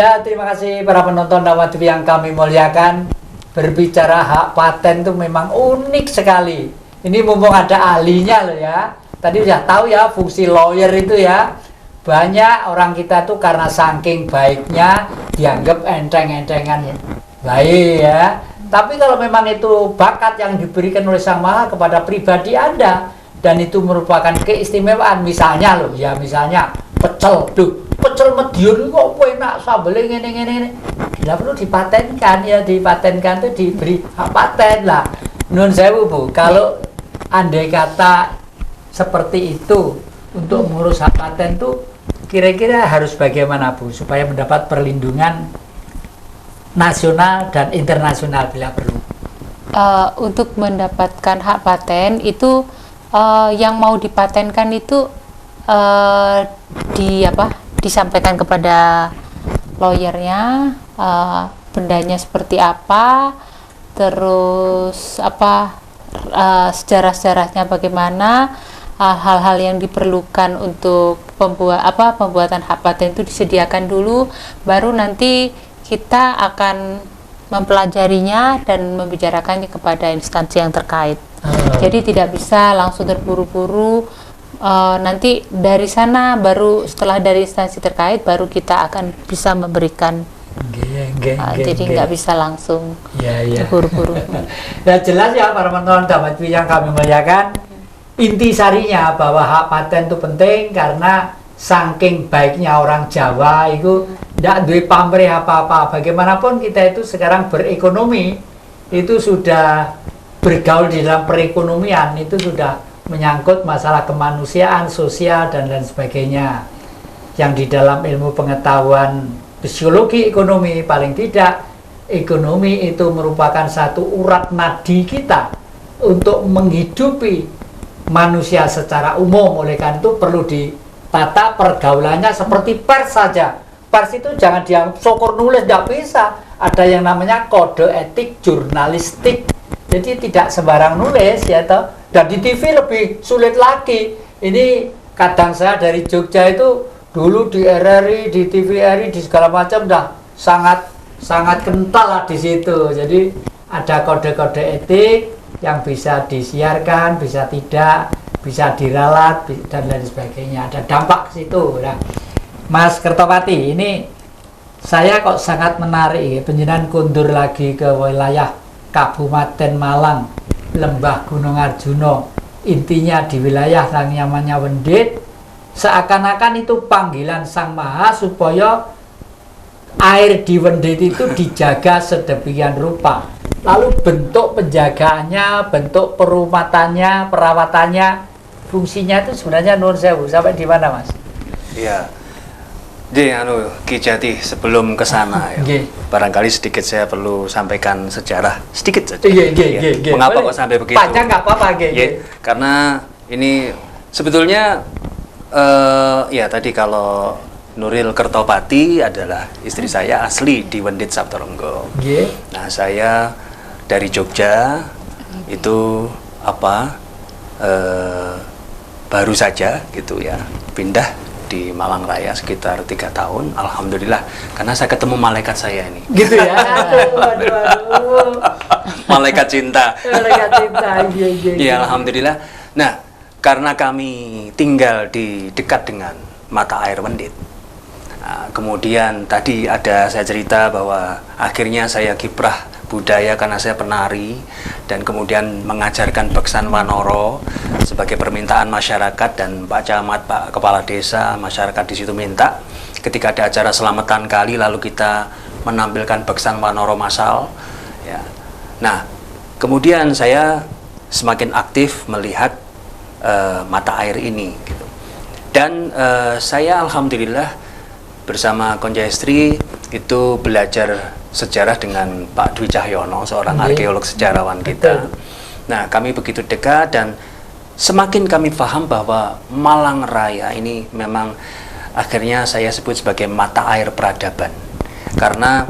Ya, terima kasih para penonton Dawatwi yang kami muliakan. Berbicara hak paten itu memang unik sekali. Ini mumpung ada ahlinya loh ya. Tadi udah tahu ya fungsi lawyer itu ya. Banyak orang kita tuh karena saking baiknya dianggap enteng-entengan baik ya. Tapi kalau memang itu bakat yang diberikan oleh Sang Maha kepada pribadi Anda dan itu merupakan keistimewaan, misalnya loh ya, misalnya pecel, pecel Madiun kok enak sambelnya ngene. Tidak perlu dipatenkan ya, dipatenkan itu diberi hak paten lah. Nun sewu Bu, kalau andai kata seperti itu untuk mengurus hak paten tuh kira-kira harus bagaimana Bu supaya mendapat perlindungan nasional dan internasional bila perlu? Untuk mendapatkan hak paten itu yang mau dipatenkan itu disampaikan kepada lawyernya, bendanya seperti apa, terus sejarah-sejarahnya bagaimana, hal-hal yang diperlukan untuk pembuatan hak paten itu disediakan dulu, baru nanti kita akan mempelajarinya dan membicarakannya kepada instansi yang terkait. Jadi tidak bisa langsung terburu-buru. Nanti dari sana baru setelah dari instansi terkait baru kita akan bisa memberikan. Jadi nggak bisa langsung terburu-buru. Ya jelas ya para penonton Dawatwi yang kami muliakan. Intisarinya bahwa hak paten itu penting karena saking baiknya orang Jawa itu tidak duwe pamrih apa-apa. Bagaimanapun kita itu sekarang berekonomi itu sudah bergaul di dalam perekonomian, itu sudah menyangkut masalah kemanusiaan, sosial dan lain sebagainya. Yang di dalam ilmu pengetahuan psikologi ekonomi paling tidak ekonomi itu merupakan satu urat nadi kita untuk menghidupi manusia secara umum. Oleh karena itu perlu ditata pergaulannya seperti pers saja. Pers itu jangan dianggap sokor nulis, tidak bisa. Ada yang namanya kode etik jurnalistik. Jadi tidak sembarang nulis ya toh. Dan di TV lebih sulit lagi. Ini kadang saya dari Jogja itu dulu di RRI, di TVRI, di segala macam dah sangat kental lah di situ. Jadi ada kode-kode etik yang bisa disiarkan, bisa tidak, bisa diralat dan lain sebagainya. Ada dampak ke situ. Nah, Mas Kertopati, ini saya kok sangat menarik ya, penjenengan kundur lagi ke wilayah Kabupaten Malang, Lembah Gunung Arjuna, intinya di wilayah yang namanya Wendit, seakan-akan itu panggilan Sang Maha supaya air di Wendit itu dijaga sedemikian rupa. Lalu bentuk penjagaannya, bentuk perumatannya, perawatannya, fungsinya itu sebenarnya nuwun sewu sampai di mana Mas? Iya. Jadi Ki Jati sebelum ke sana ya, barangkali sedikit saya perlu sampaikan sejarah sedikit saja. Mengapa kok sampai begitu? Panjang nggak apa-apa. Karena ini sebetulnya ya tadi kalau Nuril Kertopati adalah istri saya asli di Wendit Saptaronggo. Nah saya dari Jogja itu baru saja gitu ya pindah di Malang Raya sekitar 3 tahun, alhamdulillah, karena saya ketemu malaikat saya ini. Gitu ya, aduh. Malaikat cinta. Malaikat cinta, iya. Alhamdulillah. Nah, karena kami tinggal di dekat dengan mata air Wendit. Nah, kemudian tadi ada saya cerita bahwa akhirnya saya kiprah budaya karena saya penari dan kemudian mengajarkan Beksan Wanoro sebagai permintaan masyarakat dan Pak Camat, Pak Kepala Desa, masyarakat di situ minta ketika ada acara selamatan kali lalu kita menampilkan Beksan Wanoro massal ya. Nah, kemudian saya semakin aktif melihat mata air ini gitu. Dan saya alhamdulillah bersama Konja Istri itu belajar sejarah dengan Pak Dwi Cahyono, seorang arkeolog sejarawan kita. Nah, kami begitu dekat dan semakin kami paham bahwa Malang Raya ini memang akhirnya saya sebut sebagai mata air peradaban. Karena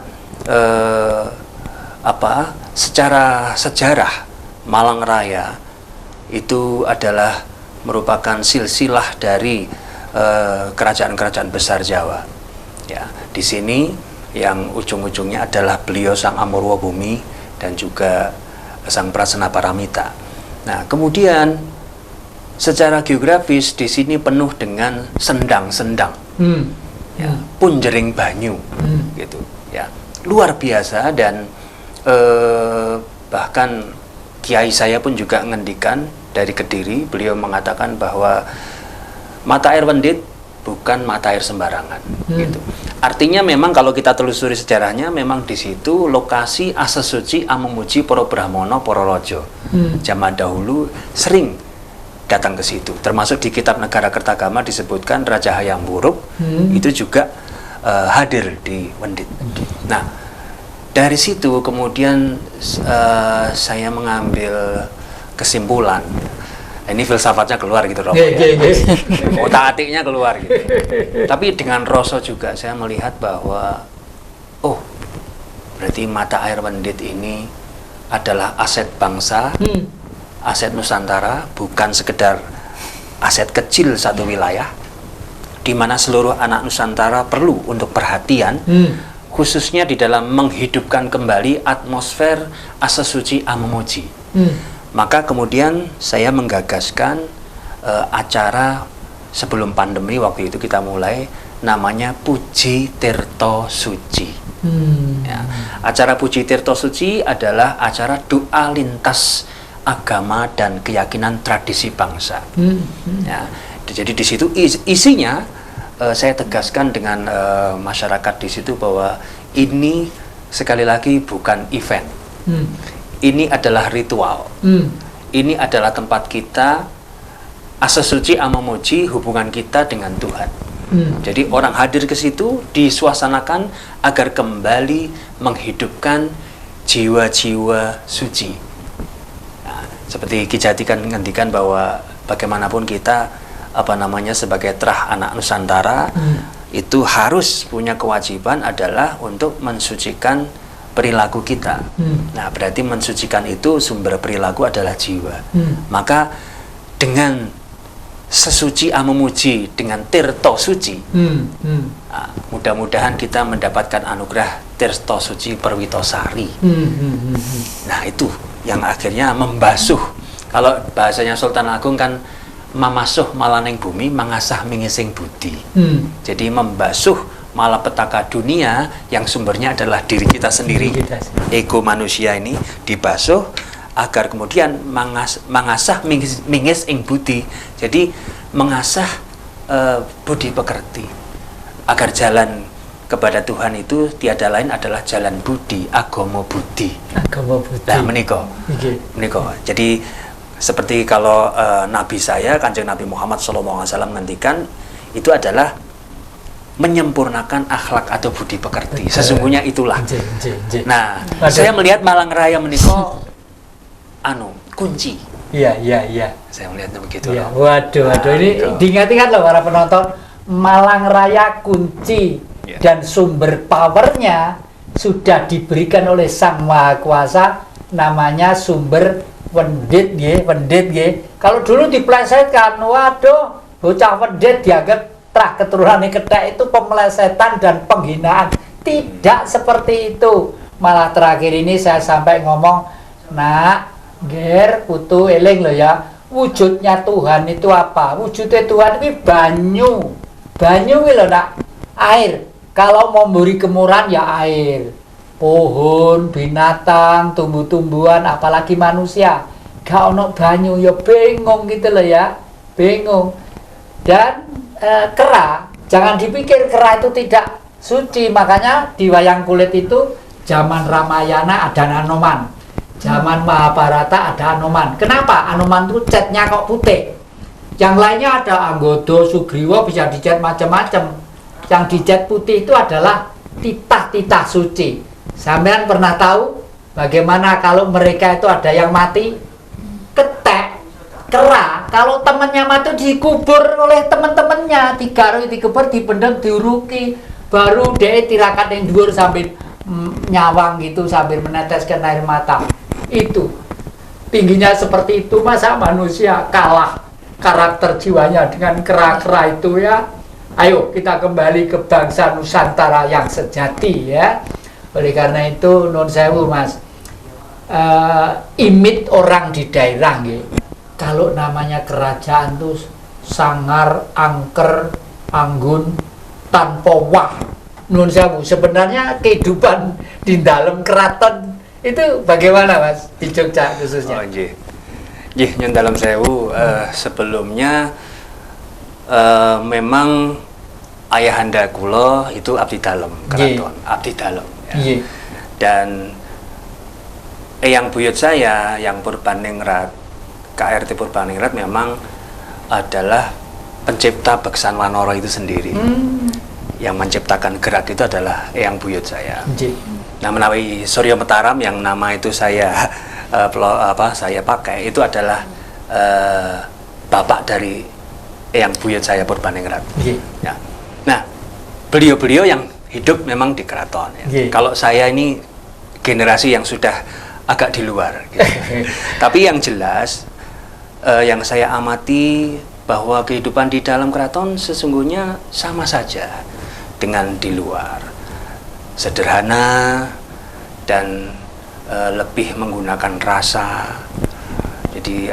secara sejarah Malang Raya itu adalah merupakan silsilah dari kerajaan-kerajaan besar Jawa. Ya, di sini yang ujung-ujungnya adalah beliau Sang Amurwa Bumi dan juga Sang Prasena Paramita. Nah, kemudian secara geografis di sini penuh dengan sendang-sendang, ya, punjering banyu, gitu, ya, luar biasa. Dan bahkan kiai saya pun juga ngendikan dari Kediri, beliau mengatakan bahwa mata air Wendit bukan mata air sembarangan, gitu. Artinya memang kalau kita telusuri sejarahnya, memang di situ lokasi asa suci Amemuji Para Brahmana Para Raja. Zaman dahulu sering datang ke situ. Termasuk di kitab Negara Kertagama disebutkan Raja Hayam Wuruk itu juga hadir di Wendit. Nah, dari situ kemudian saya mengambil kesimpulan. Ini filsafatnya keluar gitu, Romo, ya. Otak-atiknya keluar gitu. Tapi dengan rasa juga saya melihat bahwa berarti mata air Wendit ini adalah aset bangsa, aset Nusantara, bukan sekedar aset kecil satu wilayah, di mana seluruh anak Nusantara perlu untuk perhatian, khususnya di dalam menghidupkan kembali atmosfer asa suci Amemuji. Maka kemudian saya menggagaskan acara sebelum pandemi, waktu itu kita mulai, namanya Puji Tirto Suci. Ya, acara Puji Tirto Suci adalah acara doa lintas agama dan keyakinan tradisi bangsa. Ya, jadi di situ isinya saya tegaskan dengan masyarakat di situ bahwa ini sekali lagi bukan event. Ini adalah ritual. Ini adalah tempat kita asa suci Amemuji, hubungan kita dengan Tuhan. Jadi orang hadir ke situ disuasanakan agar kembali menghidupkan jiwa-jiwa suci. Nah, seperti Ki Jati kan ngendikan bahwa bagaimanapun kita sebagai terah anak Nusantara itu harus punya kewajiban adalah untuk mensucikan perilaku kita. Nah, berarti mensucikan itu sumber perilaku adalah jiwa. Maka dengan sesuci Amemuji, dengan Tirto Suci, mudah-mudahan kita mendapatkan anugerah Tirto Suci Perwitosari. Nah, itu yang akhirnya membasuh. Kalau bahasanya Sultan Agung kan mamasuh malaneng bumi, mangasah mingising budi. Jadi membasuh malapetaka dunia yang sumbernya adalah diri kita sendiri, ego manusia ini dibasuh agar kemudian mangasah mingis ing budi. Jadi mengasah budi pekerti agar jalan kepada Tuhan itu tiada lain adalah jalan budi, agama budi. Nah, menika. Jadi seperti kalau Nabi saya, Kanjeng Nabi Muhammad SAW ngendikan, itu adalah menyempurnakan akhlak atau budi pekerti. Sesungguhnya itulah. Nah, saya melihat Malang Raya menika kunci. Iya. Saya melihatnya begitu. Ya, waduh, ini diingat-ingat loh para penonton, Malang Raya kunci dan sumber powernya sudah diberikan oleh Sang Maha Kuasa, namanya sumber Wendit nggih. Kalau dulu diplesetkan, waduh, bocah Wendit dianggap trah keturunan Kethek itu pemelesetan dan penghinaan. Tidak seperti itu. Malah terakhir ini saya sampai ngomong, nak, ger, putu eling loh ya, wujudnya Tuhan itu apa? Wujudnya Tuhan itu banyu loh nak, air. Kalau mau memberi kemurahan ya air, pohon, binatang, tumbuh-tumbuhan, apalagi manusia. Gak ono banyu ya bingung gitu loh ya, bingung. Dan kera, jangan dipikir kera itu tidak suci. Makanya di wayang kulit itu zaman Ramayana ada Anoman, zaman Mahabharata ada Anoman. Kenapa? Anoman itu catnya kok putih. Yang lainnya ada Anggodo, Sugriwa bisa dicat macam-macam. Yang dicat putih itu adalah titah-titah suci. Sampean pernah tahu bagaimana kalau mereka itu ada yang mati? Kethek, kera, kalau temannya mati dikubur oleh teman-temannya, dikubur, dipendem, diuruki, baru dia tirakat yang dhuwur sambil nyawang gitu, sambil meneteskan air mata. Itu tingginya seperti itu, masa manusia kalah karakter jiwanya dengan kera-kera itu ya? Ayo kita kembali ke bangsa Nusantara yang sejati ya. Oleh karena itu nun sewu Mas, imit orang di daerah nggih. Kalau namanya kerajaan tuh sangar, angker, anggun, tanpa wah. Nun sewu, sebenarnya kehidupan di dalam keraton itu bagaimana Mas di Jogja khususnya? Oh nggih. Nggih nyun dalam sewu, sebelumnya memang ayahanda kula itu abdi dalem keraton, abdi dalem ya. Dan yang buyut saya yang Purbaningrat, KRT Purbaningrat memang adalah pencipta Beksan Wanara itu sendiri. Yang menciptakan gerak itu adalah yang buyut saya. Nah, menawi Surya Mataram yang nama itu saya saya pakai itu adalah bapak dari yang buyut saya Purbaningrat. Ya. Nah, beliau-beliau yang hidup memang di keraton. Ya. Kalau saya ini generasi yang sudah agak di luar. Gitu. Tapi yang jelas, yang saya amati bahwa kehidupan di dalam keraton sesungguhnya sama saja dengan di luar. Sederhana dan lebih menggunakan rasa. Jadi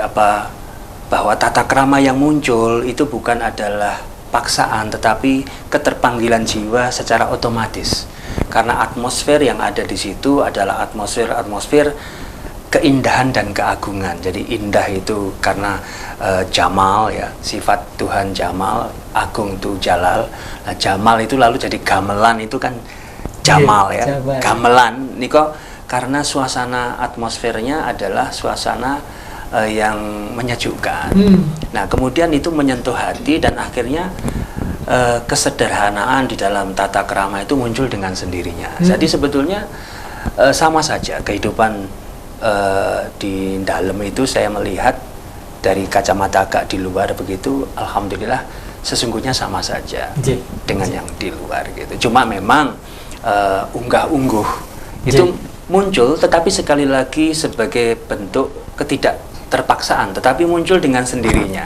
bahwa tata krama yang muncul itu bukan adalah paksaan tetapi keterpanggilan jiwa secara otomatis. Karena atmosfer yang ada di situ adalah atmosfer keindahan dan keagungan. Jadi indah itu karena jamal ya, sifat Tuhan jamal, agung itu jalal. Nah, jamal itu lalu jadi gamelan itu kan jamal ya. Gamelan niko karena suasana atmosfernya adalah suasana yang menyejukkan. Nah, kemudian itu menyentuh hati dan akhirnya kesederhanaan di dalam tata krama itu muncul dengan sendirinya. Jadi sebetulnya sama saja kehidupan di dalam itu saya melihat dari kacamata agak di luar begitu, alhamdulillah sesungguhnya sama saja dengan yang di luar gitu. Cuma memang unggah-ungguh itu muncul, tetapi sekali lagi sebagai bentuk ketidakterpaksaan, tetapi muncul dengan sendirinya.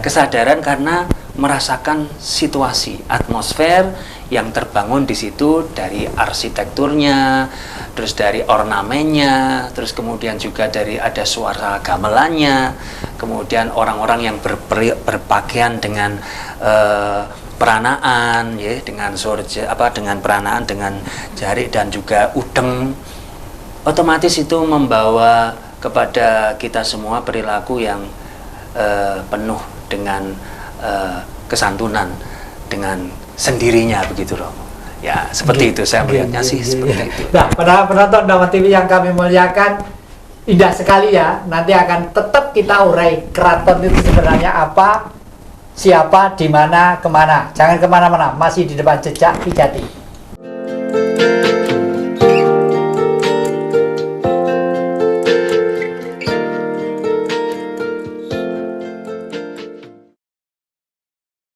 Kesadaran karena merasakan situasi, atmosfer yang terbangun di situ dari arsitekturnya, terus dari ornamennya, terus kemudian juga dari ada suara gamelannya, kemudian orang-orang yang berpakaian dengan peranaan, ya, dengan sorja, dengan peranaan, dengan jarik dan juga udeng, otomatis itu membawa kepada kita semua perilaku yang penuh dengan kesantunan dengan sendirinya begitu loh. Ya, seperti itu saya melihatnya sih seperti itu. Nah, para penonton Dhamma TV yang kami muliakan, indah sekali ya. Nanti akan tetap kita urai keraton itu sebenarnya apa, siapa, di mana, kemana. Jangan kemana-mana, masih di depan Jejak Vijati.